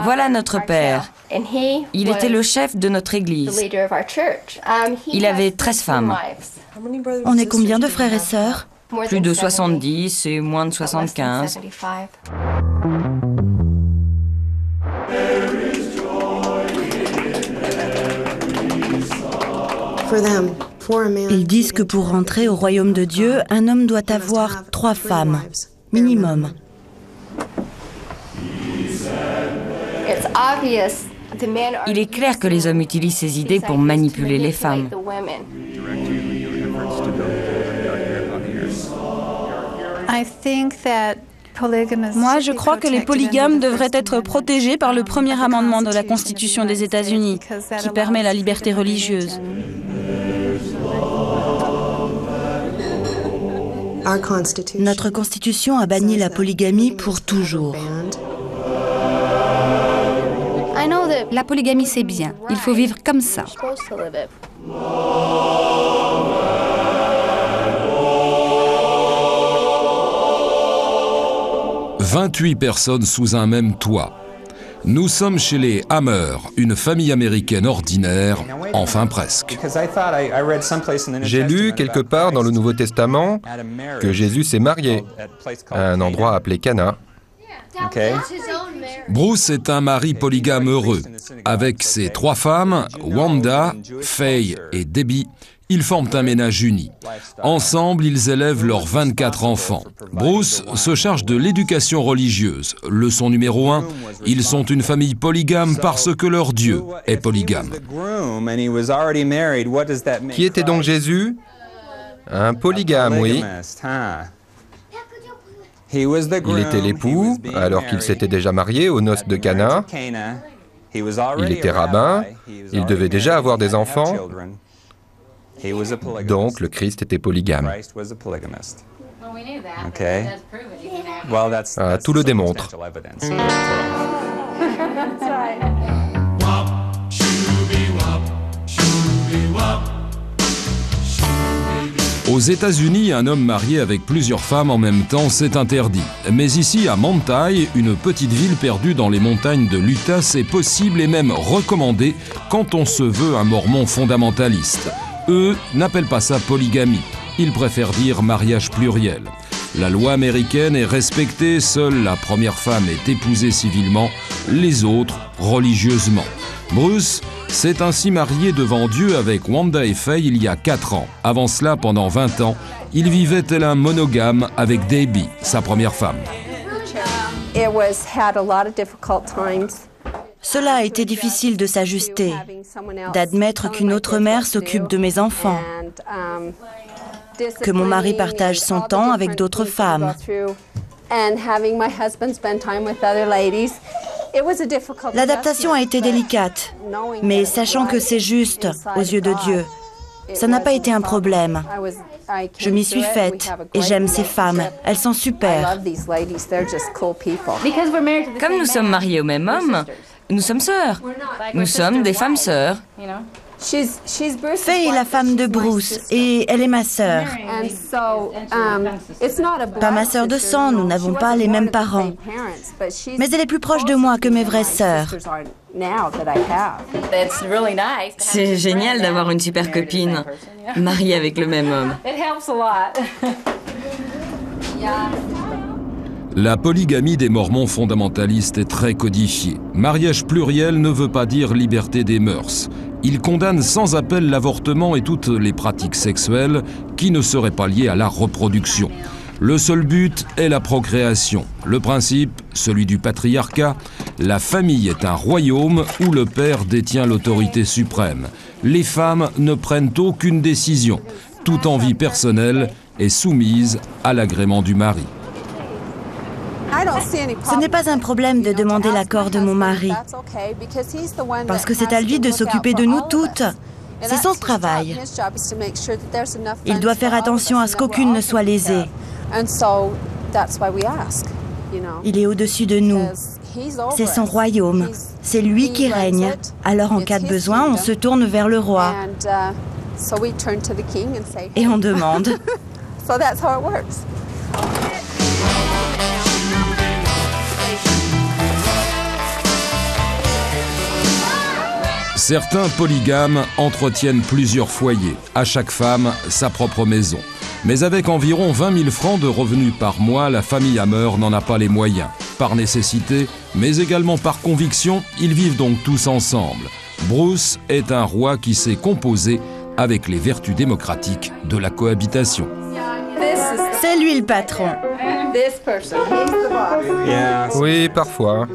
Voilà notre père. Il était le chef de notre église. Il avait 13 femmes. On est combien de frères et sœurs? Plus de 70 et moins de 75. Ils disent que pour rentrer au royaume de Dieu, un homme doit avoir 3 femmes, minimum. Il est clair que les hommes utilisent ces idées pour manipuler les femmes. Moi, je crois que les polygames devraient être protégés par le premier amendement de la Constitution des États-Unis, qui permet la liberté religieuse. Notre Constitution a banni la polygamie pour toujours. La polygamie, c'est bien. Il faut vivre comme ça. 28 personnes sous un même toit. Nous sommes chez les Hammer, une famille américaine ordinaire, enfin presque. J'ai lu quelque part dans le Nouveau Testament que Jésus s'est marié à un endroit appelé Cana. Bruce est un mari polygame heureux. Avec ses 3 femmes, Wanda, Faye et Debbie, ils forment un ménage uni. Ensemble, ils élèvent leurs 24 enfants. Bruce se charge de l'éducation religieuse. Leçon numéro 1, ils sont une famille polygame parce que leur Dieu est polygame. Qui était donc Jésus? Un polygame, oui. Il était l'époux, alors qu'il s'était déjà marié aux noces de Cana. Il était rabbin, il devait déjà avoir des enfants. Donc le Christ était polygame. Tout le démontre. Aux États-Unis, un homme marié avec plusieurs femmes en même temps, c'est interdit. Mais ici, à Manti, une petite ville perdue dans les montagnes de l'Utah, c'est possible et même recommandé quand on se veut un mormon fondamentaliste. Eux n'appellent pas ça polygamie. Ils préfèrent dire mariage pluriel. La loi américaine est respectée, seule la première femme est épousée civilement, les autres religieusement. Bruce s'est ainsi marié devant Dieu avec Wanda et Faye il y a 4 ans. Avant cela, pendant 20 ans, il vivait tel un monogame avec Debbie, sa première femme. Cela a été difficile de s'ajuster, d'admettre qu'une autre mère s'occupe de mes enfants, que mon mari partage son temps avec d'autres femmes. L'adaptation a été délicate, mais sachant que c'est juste aux yeux de Dieu, ça n'a pas été un problème. Je m'y suis faite et j'aime ces femmes. Elles sont super. Comme nous sommes mariés au même homme, nous sommes sœurs. Nous sommes des femmes sœurs. Faye est la femme de Bruce et elle est ma sœur. Pas ma sœur de sang, nous n'avons pas les mêmes parents. Mais elle est plus proche de moi que mes vraies sœurs. C'est génial d'avoir une super copine, mariée avec le même homme. La polygamie des mormons fondamentalistes est très codifiée. Mariage pluriel ne veut pas dire liberté des mœurs. Ils condamnent sans appel l'avortement et toutes les pratiques sexuelles qui ne seraient pas liées à la reproduction. Le seul but est la procréation. Le principe, celui du patriarcat, la famille est un royaume où le père détient l'autorité suprême. Les femmes ne prennent aucune décision. Toute envie personnelle est soumise à l'agrément du mari. Ce n'est pas un problème de demander l'accord de mon mari, parce que c'est à lui de s'occuper de nous toutes. C'est son travail. Il doit faire attention à ce qu'aucune ne soit lésée. Il est au-dessus de nous. C'est son royaume. C'est lui qui règne. Alors en cas de besoin, on se tourne vers le roi. Et on demande. Certains polygames entretiennent plusieurs foyers, à chaque femme sa propre maison. Mais avec environ 20 000 francs de revenus par mois, la famille Hammer n'en a pas les moyens. Par nécessité, mais également par conviction, ils vivent donc tous ensemble. Bruce est un roi qui sait composer avec les vertus démocratiques de la cohabitation. C'est lui le patron. Oui, parfois.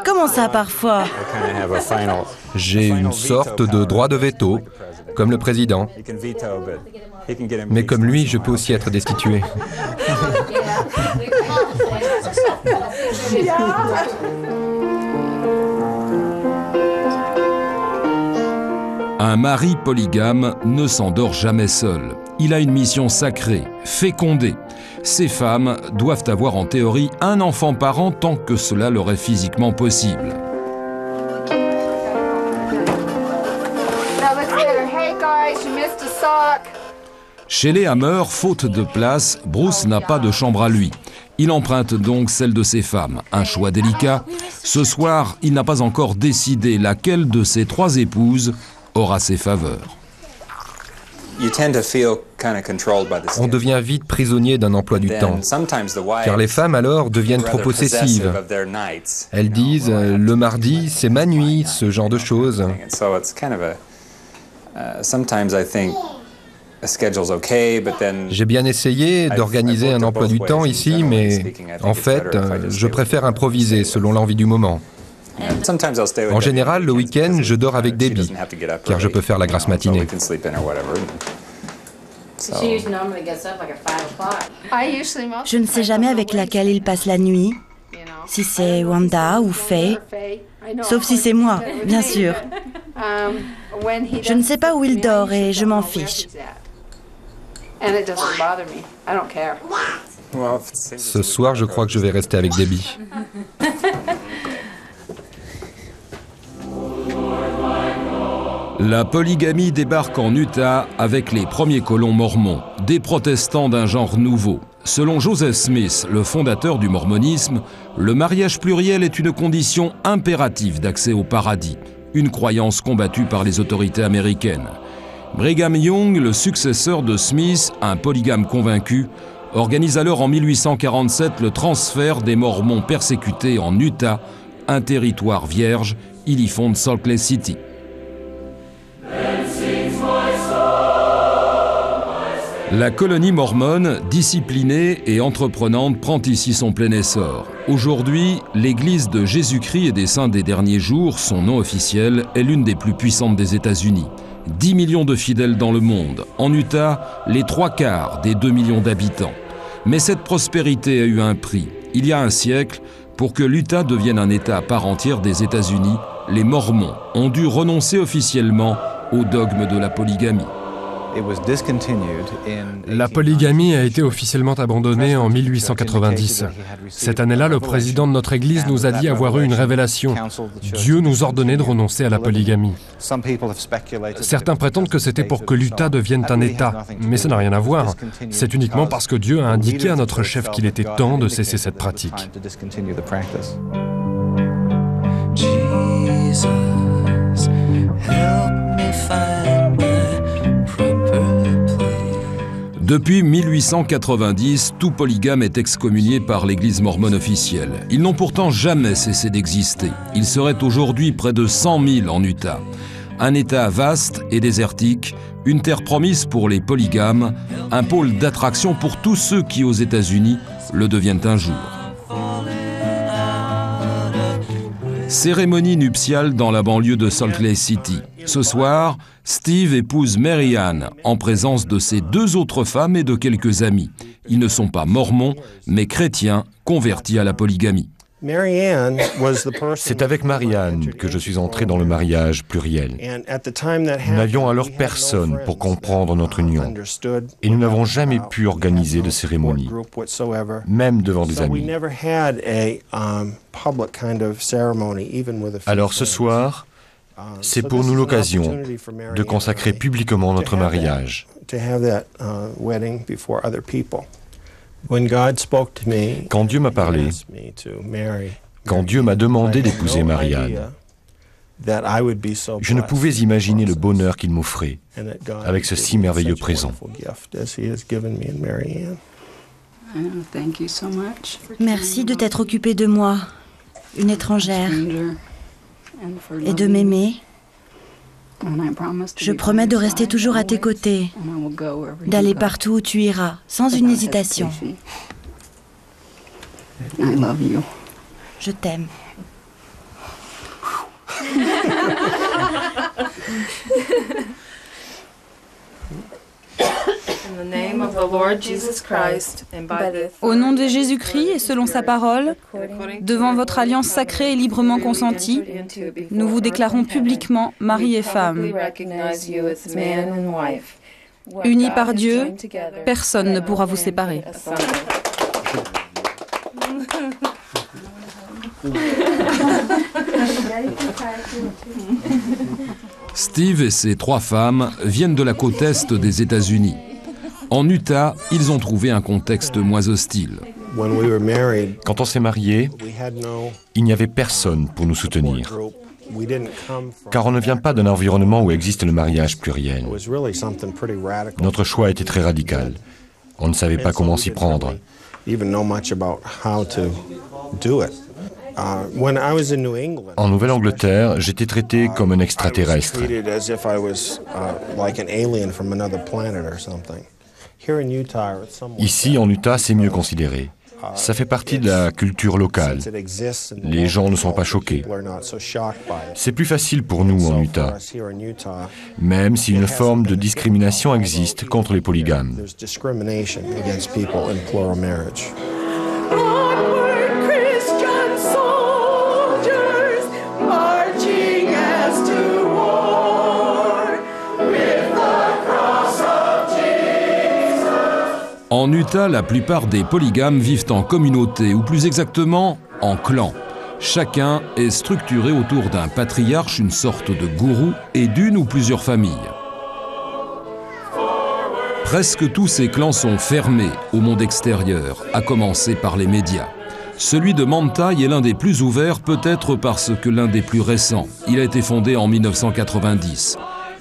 Comment ça, parfois? J'ai une sorte de droit de veto, comme le président. Mais comme lui, je peux aussi être destitué. Un mari polygame ne s'endort jamais seul. Il a une mission sacrée, féconder. Ces femmes doivent avoir en théorie un enfant par an tant que cela leur est physiquement possible. Chez les Hammer, faute de place, Bruce n'a pas de chambre à lui. Il emprunte donc celle de ses femmes. Un choix délicat. Ce soir, il n'a pas encore décidé laquelle de ses 3 épouses aura ses faveurs. On devient vite prisonnier d'un emploi du temps, car les femmes alors deviennent trop possessives. Elles disent « le mardi, c'est ma nuit », ce genre de choses. J'ai bien essayé d'organiser un emploi du temps ici, mais en fait, je préfère improviser selon l'envie du moment. En général, le week-end, je dors avec Debbie, car je peux faire la grasse matinée. Je ne sais jamais avec laquelle il passe la nuit, si c'est Wanda ou Faye, sauf si c'est moi, bien sûr. Je ne sais pas où il dort et je m'en fiche. Ce soir, je crois que je vais rester avec Debbie. La polygamie débarque en Utah avec les premiers colons mormons, des protestants d'un genre nouveau. Selon Joseph Smith, le fondateur du mormonisme, le mariage pluriel est une condition impérative d'accès au paradis, une croyance combattue par les autorités américaines. Brigham Young, le successeur de Smith, un polygame convaincu, organise alors en 1847 le transfert des Mormons persécutés en Utah, un territoire vierge. Il y fonde Salt Lake City. La colonie mormone, disciplinée et entreprenante, prend ici son plein essor. Aujourd'hui, l'Église de Jésus-Christ et des Saints des Derniers Jours, son nom officiel, est l'une des plus puissantes des États-Unis. 10 millions de fidèles dans le monde. En Utah, les 3/4 des 2 millions d'habitants. Mais cette prospérité a eu un prix. Il y a un siècle, pour que l'Utah devienne un État à part entière des États-Unis, les Mormons ont dû renoncer officiellement au dogme de la polygamie. La polygamie a été officiellement abandonnée en 1890. Cette année-là, le président de notre Église nous a dit avoir eu une révélation. Dieu nous ordonnait de renoncer à la polygamie. Certains prétendent que c'était pour que l'Utah devienne un État, mais ça n'a rien à voir. C'est uniquement parce que Dieu a indiqué à notre chef qu'il était temps de cesser cette pratique. Depuis 1890, tout polygame est excommunié par l'Église mormone officielle. Ils n'ont pourtant jamais cessé d'exister. Ils seraient aujourd'hui près de 100 000 en Utah. Un État vaste et désertique, une terre promise pour les polygames, un pôle d'attraction pour tous ceux qui, aux États-Unis, le deviennent un jour. Cérémonie nuptiale dans la banlieue de Salt Lake City. Ce soir, Steve épouse Mary Ann en présence de ses 2 autres femmes et de quelques amis. Ils ne sont pas mormons, mais chrétiens convertis à la polygamie. C'est avec Marianne que je suis entré dans le mariage pluriel. Nous n'avions alors personne pour comprendre notre union et nous n'avons jamais pu organiser de cérémonie, même devant des amis. Alors ce soir, c'est pour nous l'occasion de consacrer publiquement notre mariage. Quand Dieu m'a parlé, Quand Dieu m'a demandé d'épouser Marianne, je ne pouvais imaginer le bonheur qu'il m'offrait avec ce si merveilleux présent. Merci de t'être occupé de moi, une étrangère, et de m'aimer. Je promets de rester toujours à tes côtés, d'aller partout où tu iras, sans une hésitation. Je t'aime. Au nom de Jésus-Christ et selon sa parole, devant votre alliance sacrée et librement consentie, nous vous déclarons publiquement mari et femme. Unis par Dieu, personne ne pourra vous séparer. Steve et ses 3 femmes viennent de la côte est des États-Unis. En Utah, ils ont trouvé un contexte moins hostile. Quand on s'est mariés, il n'y avait personne pour nous soutenir. Car on ne vient pas d'un environnement où existe le mariage pluriel. Notre choix était très radical. On ne savait pas comment s'y prendre. En Nouvelle-Angleterre, j'étais traité comme un extraterrestre. Ici, en Utah, c'est mieux considéré. Ça fait partie de la culture locale. Les gens ne sont pas choqués. C'est plus facile pour nous en Utah, même si une forme de discrimination existe contre les polygames. En Utah, la plupart des polygames vivent en communauté, ou plus exactement, en clan. Chacun est structuré autour d'un patriarche, une sorte de gourou, et d'une ou plusieurs familles. Presque tous ces clans sont fermés au monde extérieur, à commencer par les médias. Celui de Manti est l'un des plus ouverts, peut-être parce que l'un des plus récents. Il a été fondé en 1990.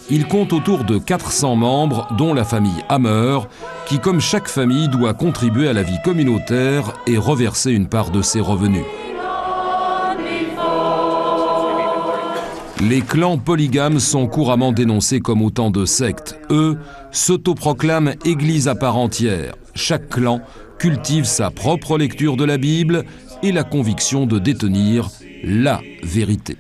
Il compte autour de 400 membres, dont la famille Hammer, qui, comme chaque famille, doit contribuer à la vie communautaire et reverser une part de ses revenus. Les clans polygames sont couramment dénoncés comme autant de sectes. Eux s'autoproclament église à part entière. Chaque clan cultive sa propre lecture de la Bible et la conviction de détenir la vérité.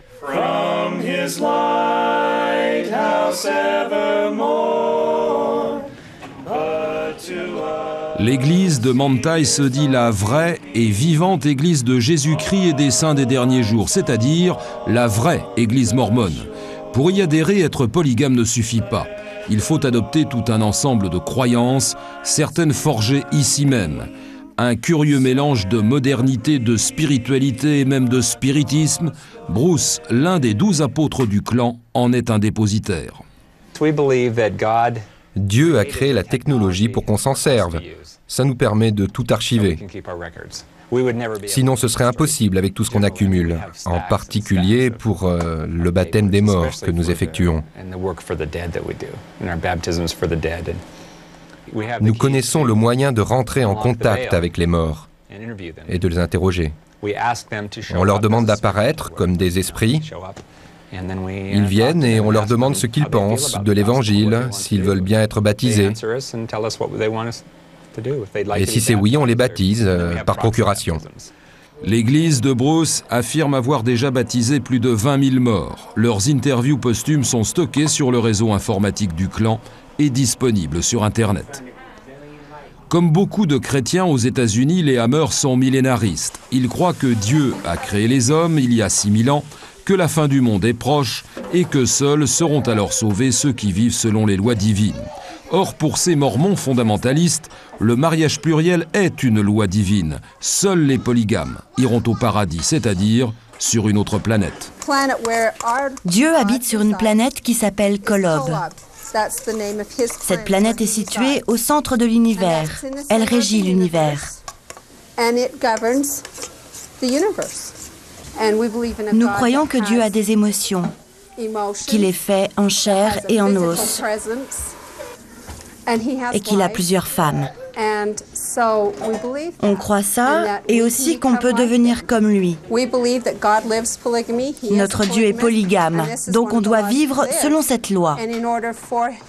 L'église de Manti se dit la vraie et vivante église de Jésus-Christ et des saints des derniers jours, c'est-à-dire la vraie église mormone. Pour y adhérer, être polygame ne suffit pas. Il faut adopter tout un ensemble de croyances, certaines forgées ici même. Un curieux mélange de modernité, de spiritualité et même de spiritisme. Bruce, l'un des 12 apôtres du clan, en est un dépositaire. Dieu a créé la technologie pour qu'on s'en serve. Ça nous permet de tout archiver. Sinon, ce serait impossible avec tout ce qu'on accumule, en particulier pour le baptême des morts que nous effectuons. Nous connaissons le moyen de rentrer en contact avec les morts et de les interroger. On leur demande d'apparaître comme des esprits. Ils viennent et on leur demande ce qu'ils pensent de l'Évangile, s'ils veulent bien être baptisés. Et si c'est oui, on les baptise par procuration. L'église de Bruce affirme avoir déjà baptisé plus de 20 000 morts. Leurs interviews posthumes sont stockées sur le réseau informatique du clan et disponibles sur Internet. Comme beaucoup de chrétiens aux États-Unis, les Hammer sont millénaristes. Ils croient que Dieu a créé les hommes il y a 6000 ans, que la fin du monde est proche et que seuls seront alors sauvés ceux qui vivent selon les lois divines. Or, pour ces mormons fondamentalistes, le mariage pluriel est une loi divine. Seuls les polygames iront au paradis, c'est-à-dire sur une autre planète. Dieu habite sur une planète qui s'appelle Kolob. Cette planète est située au centre de l'univers. Elle régit l'univers. Nous croyons que Dieu a des émotions, qu'il est fait en chair et en os, et qu'il a plusieurs femmes. On croit ça, et aussi qu'on peut devenir comme lui. Notre Dieu est polygame, donc on doit vivre selon cette loi.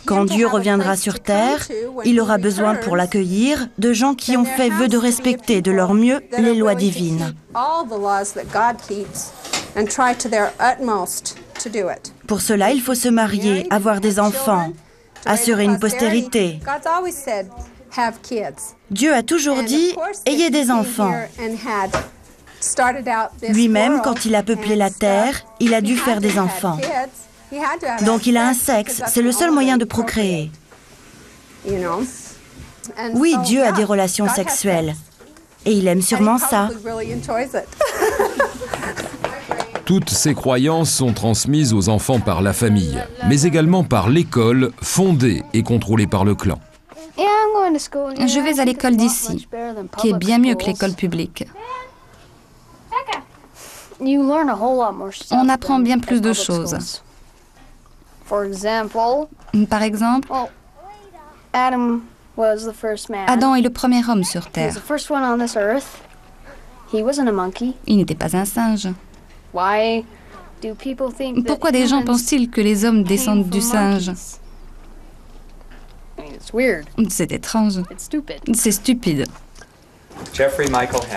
Quand Dieu reviendra sur terre, il aura besoin pour l'accueillir de gens qui ont fait vœu de respecter de leur mieux les lois divines. Pour cela, il faut se marier, avoir des enfants, assurer une postérité. Dieu a toujours dit « ayez des enfants ». Lui-même, quand il a peuplé la terre, il a dû faire des enfants. Donc il a un sexe, c'est le seul moyen de procréer. Oui, Dieu a des relations sexuelles. Et il aime sûrement ça. Toutes ces croyances sont transmises aux enfants par la famille, mais également par l'école, fondée et contrôlée par le clan. Je vais à l'école d'ici, qui est bien mieux que l'école publique. On apprend bien plus de choses. Par exemple, Adam est le premier homme sur Terre. Il n'était pas un singe. Pourquoi des gens pensent-ils que les hommes descendent du singe? C'est étrange. C'est stupide.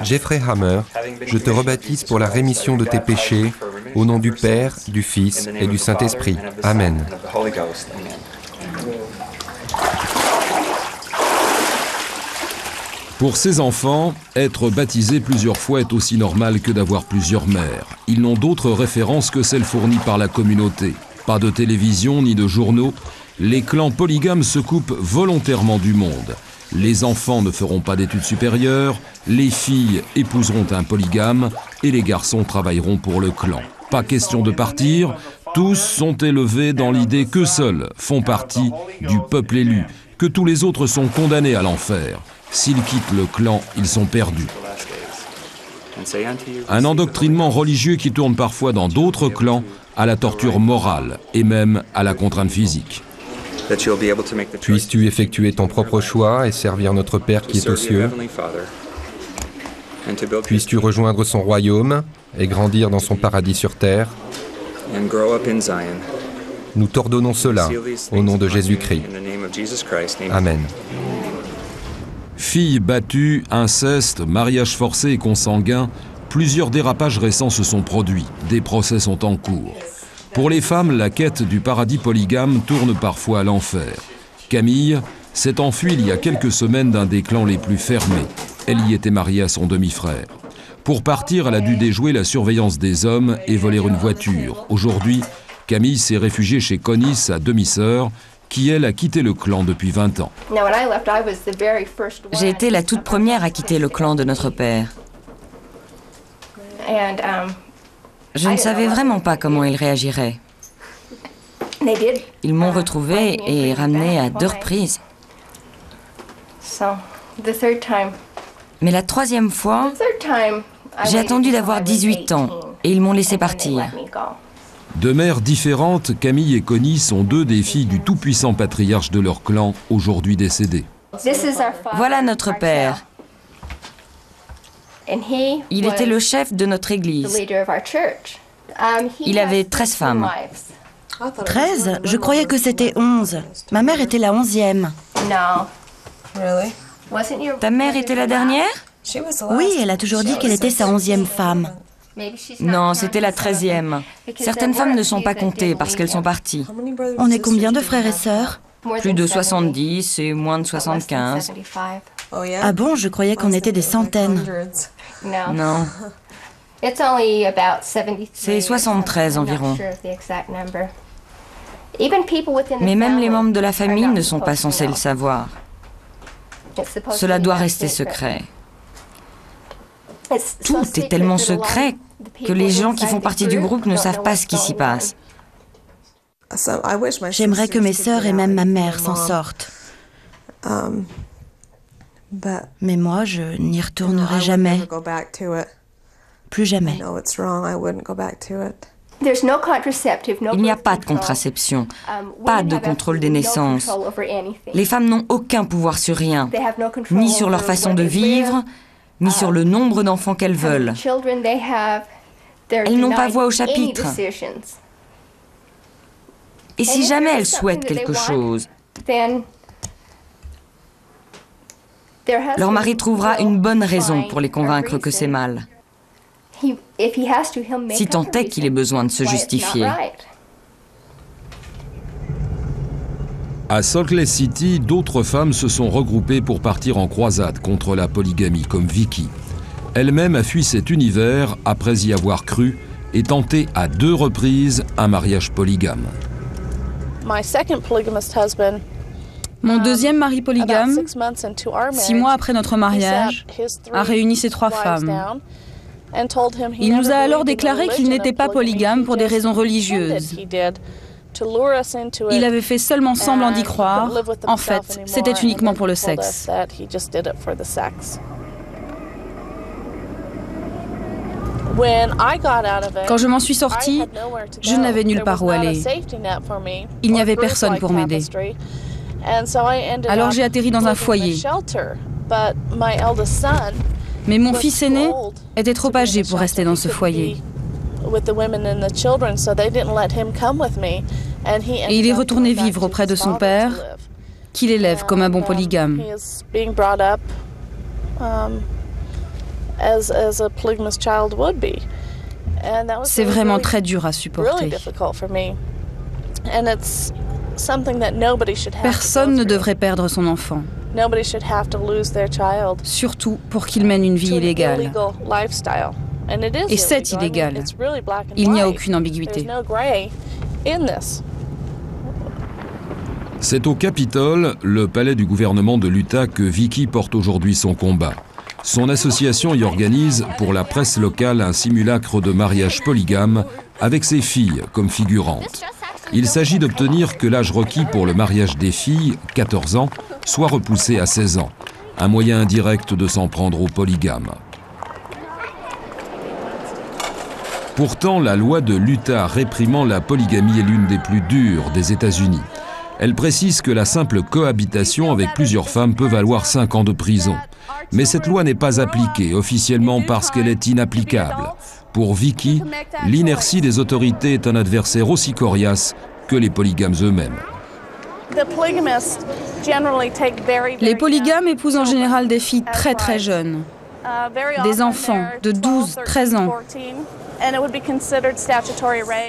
Jeffrey Hammer, je te rebaptise pour la rémission de tes péchés, au nom du Père, du Fils et du Saint-Esprit. Amen. Pour ces enfants, être baptisé plusieurs fois est aussi normal que d'avoir plusieurs mères. Ils n'ont d'autres références que celles fournies par la communauté. Pas de télévision ni de journaux. Les clans polygames se coupent volontairement du monde. Les enfants ne feront pas d'études supérieures, les filles épouseront un polygame et les garçons travailleront pour le clan. Pas question de partir, tous sont élevés dans l'idée qu'eux seuls font partie du peuple élu, que tous les autres sont condamnés à l'enfer. S'ils quittent le clan, ils sont perdus. Un endoctrinement religieux qui tourne parfois dans d'autres clans à la torture morale et même à la contrainte physique. Puisses-tu effectuer ton propre choix et servir notre Père qui est aux cieux. Puisses-tu rejoindre son royaume et grandir dans son paradis sur terre. Nous t'ordonnons cela au nom de Jésus-Christ. Amen. Filles battues, inceste, mariage forcé et consanguin, plusieurs dérapages récents se sont produits. Des procès sont en cours. Pour les femmes, la quête du paradis polygame tourne parfois à l'enfer. Camille s'est enfuie il y a quelques semaines d'un des clans les plus fermés. Elle y était mariée à son demi-frère. Pour partir, elle a dû déjouer la surveillance des hommes et voler une voiture. Aujourd'hui, Camille s'est réfugiée chez Connie, sa demi-sœur, qui, elle, a quitté le clan depuis 20 ans. J'ai été la toute première à quitter le clan de notre père. Je ne savais vraiment pas comment ils réagiraient. Ils m'ont retrouvée et ramenée à 2 reprises. Mais la 3e fois, j'ai attendu d'avoir 18 ans et ils m'ont laissé partir. De mères différentes, Camille et Connie sont 2 des filles du tout-puissant patriarche de leur clan, aujourd'hui décédé. Voilà notre père. Il était le chef de notre église. Il avait 13 femmes. 13? Je croyais que c'était 11. Ma mère était la 11e. Ta mère était la dernière? Oui, elle a toujours dit qu'elle était sa 11e femme. Non, c'était la 13e. Certaines femmes ne sont pas comptées parce qu'elles sont parties. On est combien de frères et sœurs? Plus de 70 et moins de 75. Ah bon, je croyais qu'on était des centaines. Non. C'est 73 environ. Mais même les membres de la famille ne sont pas censés le savoir. Cela doit rester secret. Tout est tellement secret que les gens qui font partie du groupe ne savent pas ce qui s'y passe. J'aimerais que mes sœurs et même ma mère s'en sortent. Mais moi, je n'y retournerai jamais. Plus jamais. Il n'y a pas de contraception, pas de contrôle des naissances. Les femmes n'ont aucun pouvoir sur rien, ni sur leur façon de vivre, ni sur le nombre d'enfants qu'elles veulent. Elles n'ont pas voix au chapitre. Et si jamais elles souhaitent quelque chose, leur mari trouvera une bonne raison pour les convaincre que c'est mal. Si tant est qu'il ait besoin de se justifier. À Salt Lake City, d'autres femmes se sont regroupées pour partir en croisade contre la polygamie, comme Vicky. Elle-même a fui cet univers après y avoir cru et tenté à 2 reprises un mariage polygame. Mon deuxième mari polygame, 6 mois après notre mariage, a réuni ces 3 femmes. Il nous a alors déclaré qu'il n'était pas polygame pour des raisons religieuses. Il avait fait seulement semblant d'y croire. En fait, c'était uniquement pour le sexe. Quand je m'en suis sortie, je n'avais nulle part où aller. Il n'y avait personne pour m'aider. Alors j'ai atterri dans un foyer. Mais mon fils aîné était trop âgé pour rester dans ce foyer. Et il est retourné vivre auprès de son père, qui l'élève comme un bon polygame. C'est vraiment très dur à supporter. Personne ne devrait perdre son enfant, surtout pour qu'il mène une vie illégale. Et c'est illégal. Il n'y a aucune ambiguïté. C'est au Capitole, le palais du gouvernement de l'Utah, que Vicky porte aujourd'hui son combat. Son association y organise pour la presse locale un simulacre de mariage polygame avec ses filles comme figurantes. Il s'agit d'obtenir que l'âge requis pour le mariage des filles, 14 ans, soit repoussé à 16 ans. Un moyen indirect de s'en prendre aux polygames. Pourtant, la loi de l'Utah réprimant la polygamie est l'une des plus dures des États-Unis. Elle précise que la simple cohabitation avec plusieurs femmes peut valoir 5 ans de prison. Mais cette loi n'est pas appliquée officiellement parce qu'elle est inapplicable. Pour Vicky, l'inertie des autorités est un adversaire aussi coriace que les polygames eux-mêmes. Les polygames épousent en général des filles très très jeunes, des enfants de 12, 13 ans.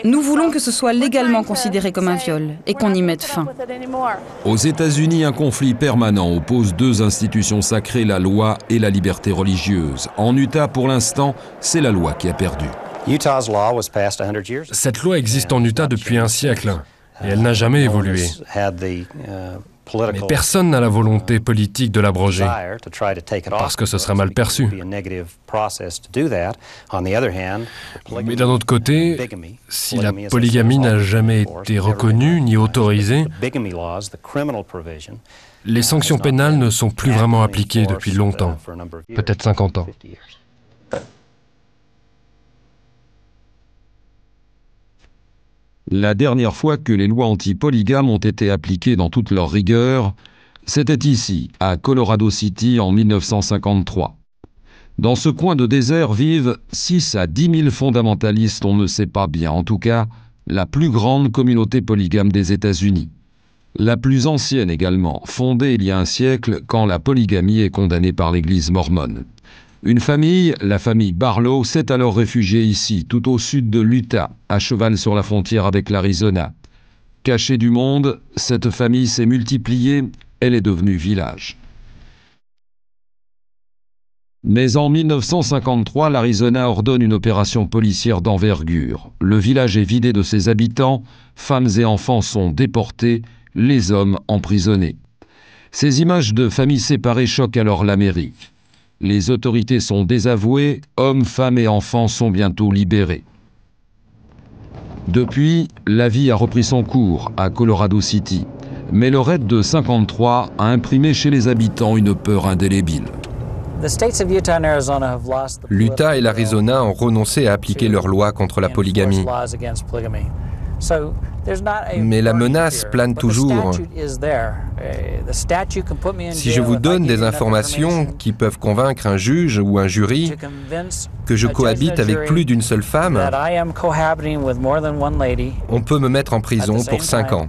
Nous voulons que ce soit légalement considéré comme un viol et qu'on y mette fin. Aux États-Unis, un conflit permanent oppose 2 institutions sacrées, la loi et la liberté religieuse. En Utah, pour l'instant, c'est la loi qui a perdu. Cette loi existe en Utah depuis un siècle et elle n'a jamais évolué. Mais personne n'a la volonté politique de l'abroger, parce que ce serait mal perçu. Mais d'un autre côté, si la polygamie n'a jamais été reconnue ni autorisée, les sanctions pénales ne sont plus vraiment appliquées depuis longtemps, peut-être 50 ans. La dernière fois que les lois anti-polygames ont été appliquées dans toute leur rigueur, c'était ici, à Colorado City, en 1953. Dans ce coin de désert vivent 6 à 10 000 fondamentalistes, on ne sait pas bien, en tout cas, la plus grande communauté polygame des États-Unis. La plus ancienne également, fondée il y a un siècle quand la polygamie est condamnée par l'Église mormone. Une famille, la famille Barlow, s'est alors réfugiée ici, tout au sud de l'Utah, à cheval sur la frontière avec l'Arizona. Cachée du monde, cette famille s'est multipliée, elle est devenue village. Mais en 1953, l'Arizona ordonne une opération policière d'envergure. Le village est vidé de ses habitants, femmes et enfants sont déportés, les hommes emprisonnés. Ces images de familles séparées choquent alors l'Amérique. Les autorités sont désavouées, hommes, femmes et enfants sont bientôt libérés. Depuis, la vie a repris son cours à Colorado City, mais le raid de 1953 a imprimé chez les habitants une peur indélébile. L'Utah et l'Arizona ont renoncé à appliquer leurs lois contre la polygamie. Mais la menace plane toujours. Si je vous donne des informations qui peuvent convaincre un juge ou un jury que je cohabite avec plus d'une seule femme, on peut me mettre en prison pour 5 ans.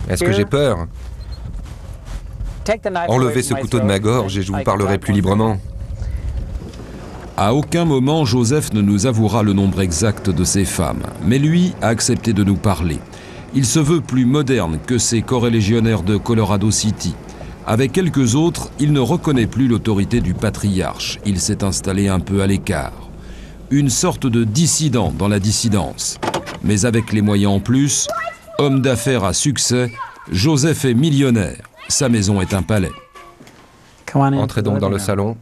Est-ce que j'ai peur? Enlevez ce couteau de ma gorge et je vous parlerai plus librement. À aucun moment, Joseph ne nous avouera le nombre exact de ces femmes, mais lui a accepté de nous parler. Il se veut plus moderne que ses corélégionnaires de Colorado City. Avec quelques autres, il ne reconnaît plus l'autorité du patriarche. Il s'est installé un peu à l'écart. Une sorte de dissident dans la dissidence. Mais avec les moyens en plus, homme d'affaires à succès, Joseph est millionnaire. Sa maison est un palais. Entrez donc dans le salon.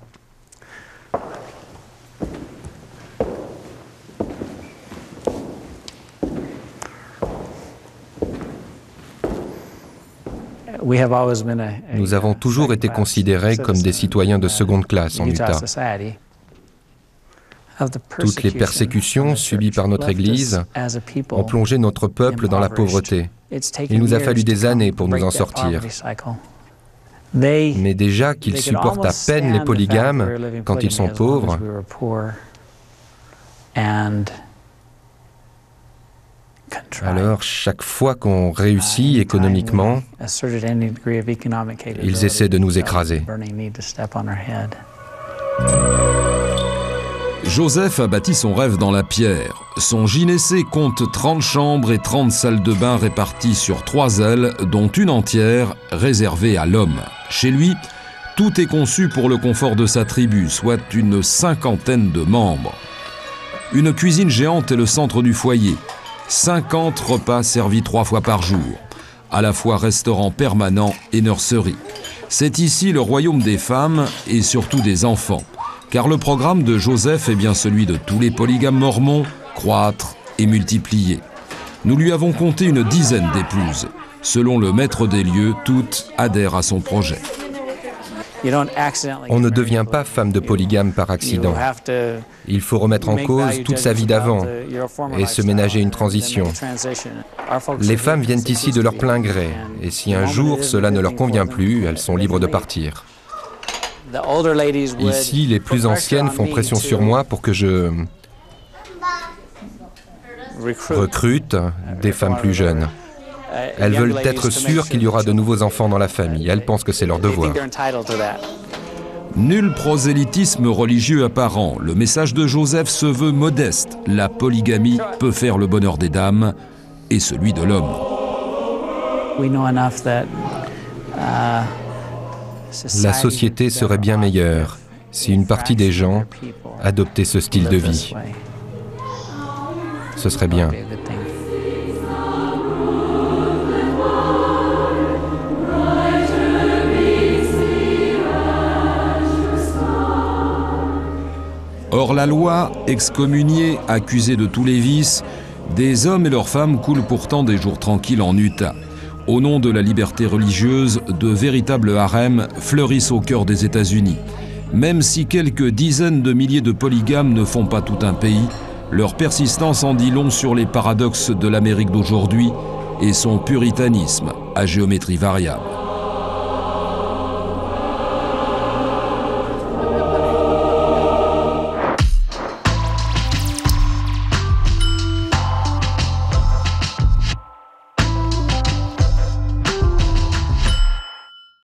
Nous avons toujours été considérés comme des citoyens de seconde classe en Utah. Toutes les persécutions subies par notre Église ont plongé notre peuple dans la pauvreté. Il nous a fallu des années pour nous en sortir. Mais déjà qu'ils supportent à peine les polygames quand ils sont pauvres, alors chaque fois qu'on réussit économiquement, ils essaient de nous écraser. Joseph a bâti son rêve dans la pierre. Son gynécée compte 30 chambres et 30 salles de bain réparties sur 3 ailes, dont une entière réservée à l'homme. Chez lui, tout est conçu pour le confort de sa tribu, soit une 50aine de membres. Une cuisine géante est le centre du foyer. 50 repas servis 3 fois par jour, à la fois restaurant permanent et nurserie. C'est ici le royaume des femmes et surtout des enfants, car le programme de Joseph est bien celui de tous les polygames mormons, croître et multiplier. Nous lui avons compté une dizaine d'épouses. Selon le maître des lieux, toutes adhèrent à son projet. On ne devient pas femme de polygame par accident. Il faut remettre en cause toute sa vie d'avant et se ménager une transition. Les femmes viennent ici de leur plein gré, et si un jour cela ne leur convient plus, elles sont libres de partir. Ici, les plus anciennes font pression sur moi pour que je recrute des femmes plus jeunes. Elles veulent être sûres qu'il y aura de nouveaux enfants dans la famille. Elles pensent que c'est leur devoir. Nul prosélytisme religieux apparent. Le message de Joseph se veut modeste. La polygamie peut faire le bonheur des dames et celui de l'homme. La société serait bien meilleure si une partie des gens adoptait ce style de vie. Ce serait bien. Hors la loi, excommuniés, accusés de tous les vices, des hommes et leurs femmes coulent pourtant des jours tranquilles en Utah. Au nom de la liberté religieuse, de véritables harems fleurissent au cœur des États-Unis. Même si quelques dizaines de milliers de polygames ne font pas tout un pays, leur persistance en dit long sur les paradoxes de l'Amérique d'aujourd'hui et son puritanisme à géométrie variable.